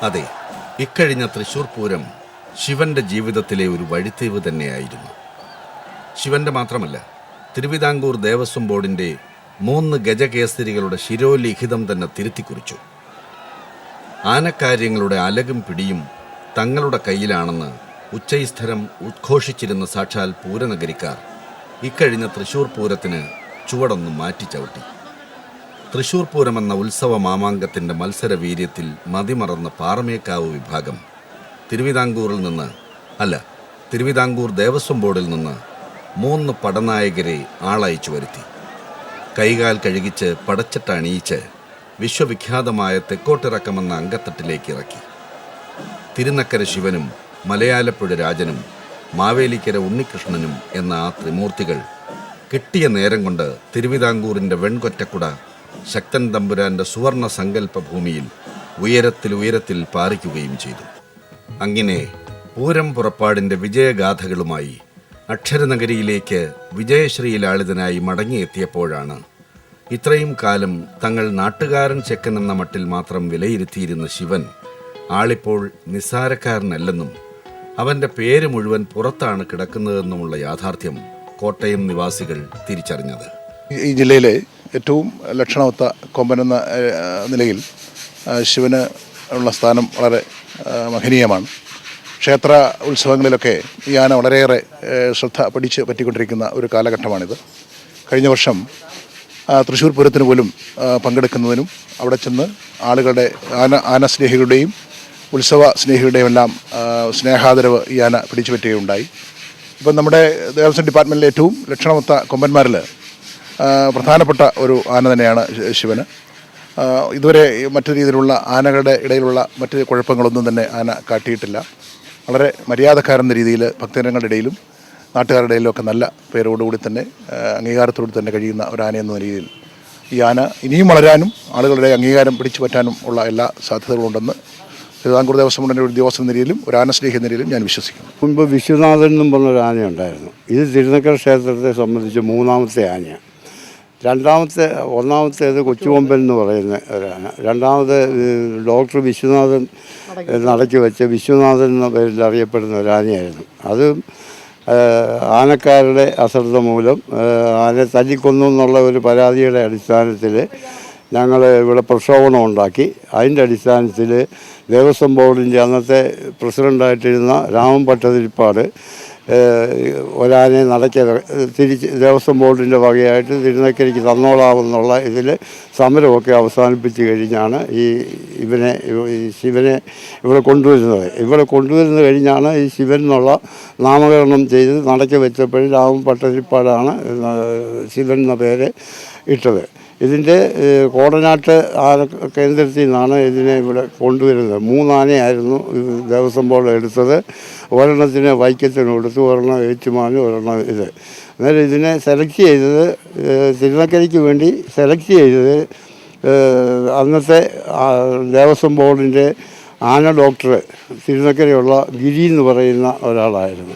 അതെ, ഇക്കഴിഞ്ഞ തൃശൂർ പൂരം ശിവന്റെ ജീവിതത്തിലെ ഒരു വഴിത്തിരിവ് തന്നെയായിരുന്നു. ശിവന്റെ മാത്രമല്ല, തിരുവിതാംകൂർ ദേവസ്വം ബോർഡിന്റെ 3 ഗജകേസരികളുടെ ശിരോലിഖിതം തന്നെ തിരുത്തിക്കുറിച്ചു. ആനക്കാര്യങ്ങളുടെ അലകും പിടിയും തങ്ങളുടെ കയ്യിലാണെന്ന് ഉച്ചൈസ്ഥരം ഉദ്ഘോഷിച്ചിരുന്ന സാക്ഷാൽ പൂരനഗരിക്കാർ ഇക്കഴിഞ്ഞ തൃശൂർ പൂരത്തിന് ചുവടൊന്നും മാറ്റിച്ചവിട്ടി. തൃശൂർ പൂരമെന്ന ഉത്സവ മാമാങ്കത്തിൻ്റെ മത്സരവീര്യത്തിൽ മതിമറന്ന പാറമേക്കാവ് വിഭാഗം തിരുവിതാംകൂറിൽ നിന്ന് തിരുവിതാംകൂർ ദേവസ്വം ബോർഡിൽ നിന്ന് 3 പടനായകരെ ആളയച്ചു വരുത്തി. കൈകാൽ കഴുകിച്ച് പടച്ചട്ട അണിയിച്ച് വിശ്വവിഖ്യാതമായ തെക്കോട്ടിറക്കമെന്ന അങ്കത്തട്ടിലേക്ക് ഇറക്കി. തിരുനക്കര ശിവനും മലയാലപ്പുഴ രാജനും മാവേലിക്കര ഉണ്ണികൃഷ്ണനും എന്ന ആ ത്രിമൂർത്തികൾ കിട്ടിയ നേരം കൊണ്ട് തിരുവിതാംകൂറിൻ്റെ വെൺകൊറ്റക്കുട ശക്തൻ തമ്പുരാൻ്റെ സുവർണ സങ്കല്പ ഭൂമിയിൽ ഉയരത്തിൽ പാറിക്കുകയും ചെയ്തു. അങ്ങനെ പൂരം പുറപ്പാടിൻ്റെ വിജയഗാഥകളുമായി അക്ഷരനഗരിയിലേക്ക് വിജയശ്രീലാളിതനായി മടങ്ങിയെത്തിയപ്പോഴാണ് ഇത്രയും കാലം തങ്ങൾ നാട്ടുകാരൻ ചെക്കൻ എന്ന മട്ടിൽ മാത്രം വിലയിരുത്തിയിരുന്ന ശിവൻ ആളിപ്പോൾ നിസ്സാരക്കാരനല്ലെന്നും അവൻ്റെ പേര് മുഴുവൻ പുറത്താണ് കിടക്കുന്നതെന്നുമുള്ള യാഥാർത്ഥ്യം കോട്ടയം നിവാസികൾ തിരിച്ചറിഞ്ഞത്. ഈ ജില്ലയിലെ ഏറ്റവും ലക്ഷണമൊത്ത കൊമ്പനെന്ന നിലയിൽ ശിവന് ഉള്ള സ്ഥാനം വളരെ മഹനീയമാണ്. ക്ഷേത്ര ഉത്സവങ്ങളിലൊക്കെ ഈ ആന വളരെയേറെ ശ്രദ്ധ പറ്റിക്കൊണ്ടിരിക്കുന്ന ഒരു കാലഘട്ടമാണിത്. കഴിഞ്ഞ വർഷം തൃശ്ശൂർ പൂരത്തിന് പോലും പങ്കെടുക്കുന്നതിനും അവിടെ ചെന്ന് ആളുകളുടെ ആന സ്നേഹികളുടെയും ഉത്സവ സ്നേഹികളുടെയും എല്ലാം സ്നേഹാദരവ് ഈ ആന പിടിച്ചു പറ്റുകയുണ്ടായി. ഇപ്പം നമ്മുടെ ദേവസ്വം ഡിപ്പാർട്ട്മെൻറ്റിലെ ഏറ്റവും ലക്ഷണമൊത്ത കൊമ്പന്മാരിൽ പ്രധാനപ്പെട്ട ഒരു ആന തന്നെയാണ് ശിവന്. ഇതുവരെ മറ്റു രീതിയിലുള്ള ആനകളുടെ ഇടയിലുള്ള മറ്റ് കുഴപ്പങ്ങളൊന്നും തന്നെ ആന കാട്ടിയിട്ടില്ല. വളരെ മര്യാദക്കാരെന്ന രീതിയിൽ ഭക്തജനങ്ങളുടെ ഇടയിലും നാട്ടുകാരുടെ ഇടയിലും ഒക്കെ നല്ല പേരോടുകൂടി തന്നെ അംഗീകാരത്തോട് തന്നെ കഴിയുന്ന ഒരു ആനയെന്ന രീതിയിൽ ഈ ആന ഇനിയും വളരാനും ആളുകളുടെ അംഗീകാരം പിടിച്ചു പറ്റാനും ഉള്ള എല്ലാ സാധ്യതകളുണ്ടെന്ന് തിരുവിതാംകൂർ ദേവസ്വം ബോർഡിൻ്റെ ഒരു ഉദ്യോഗസ്ഥ എന്ന നിലയിലും ഒരു ആന സ്നേഹി എന്ന നിലയിലും ഞാൻ വിശ്വസിക്കുന്നു. മുൻപ് വിശ്വനാഥൻ എന്നും പറഞ്ഞൊരു ആനയുണ്ടായിരുന്നു. ഇത് തിരുനക്കര ക്ഷേത്രത്തെ സംബന്ധിച്ച് 3ാമത്തെ ആനയാണ്. ഒന്നാമത്തേത് കൊച്ചുകൊമ്പൻ എന്ന് പറയുന്ന ഒരാന, രണ്ടാമത് ഡോക്ടർ വിശ്വനാഥൻ നടക്കി വെച്ച വിശ്വനാഥൻ എന്ന പേരിൽ അറിയപ്പെടുന്ന ഒരാനയായിരുന്നു. അത് ആനക്കാരുടെ അശ്രദ്ധ മൂലം ആനയെ തല്ലിക്കൊന്നു എന്നുള്ള ഒരു പരാതിയുടെ അടിസ്ഥാനത്തിൽ ഞങ്ങൾ ഇവിടെ പ്രക്ഷോഭണം ഉണ്ടാക്കി. അതിൻ്റെ അടിസ്ഥാനത്തിൽ ദേവസ്വം ബോർഡിൻ്റെ അന്നത്തെ പ്രസിഡൻ്റായിട്ടിരുന്ന രാമൻ ഭട്ടതിരിപ്പാട് ഒരാനെ തിരിച്ച് ദേവസ്വം ബോർഡിൻ്റെ വകയായിട്ട് തിരുനക്കരയ്ക്ക് തന്നോളാമെന്നുള്ള ഇതിൽ സമരമൊക്കെ അവസാനിപ്പിച്ച് കഴിഞ്ഞാണ് ഈ ശിവനെ ഇവിടെ കൊണ്ടുവരുന്നത് കഴിഞ്ഞാണ് ഈ ശിവൻ എന്നുള്ള നാമകരണം ചെയ്ത് നടക്കി വെച്ചപ്പോഴും രാമൻ ഭട്ടതിരിപ്പാടാണ് ശിവൻ എന്ന പേര് ഇട്ടത്. ഇതിൻ്റെ കോടനാട്ട് കേന്ദ്രത്തിൽ നിന്നാണ് ഇതിനെ ഇവിടെ കൊണ്ടുവരുന്നത്. 3 ആനയായിരുന്നു ദേവസ്വം ബോർഡ് എടുത്തത്. ഒരെണ്ണത്തിന് വൈക്കത്തിന് കൊടുത്തു, ഒരെണ്ണം ഏറ്റുമാനും, ഒരെണ്ണം ഇത്. അന്നേരം ഇതിനെ സെലക്ട് ചെയ്തത് തിരുനക്കരയ്ക്ക് വേണ്ടി സെലക്ട് ചെയ്തത് അന്നത്തെ ദേവസ്വം ബോർഡിൻ്റെ ആന ഡോക്ടർ തിരുനക്കരയുള്ള ഗിരി എന്ന് പറയുന്ന ഒരാളായിരുന്നു.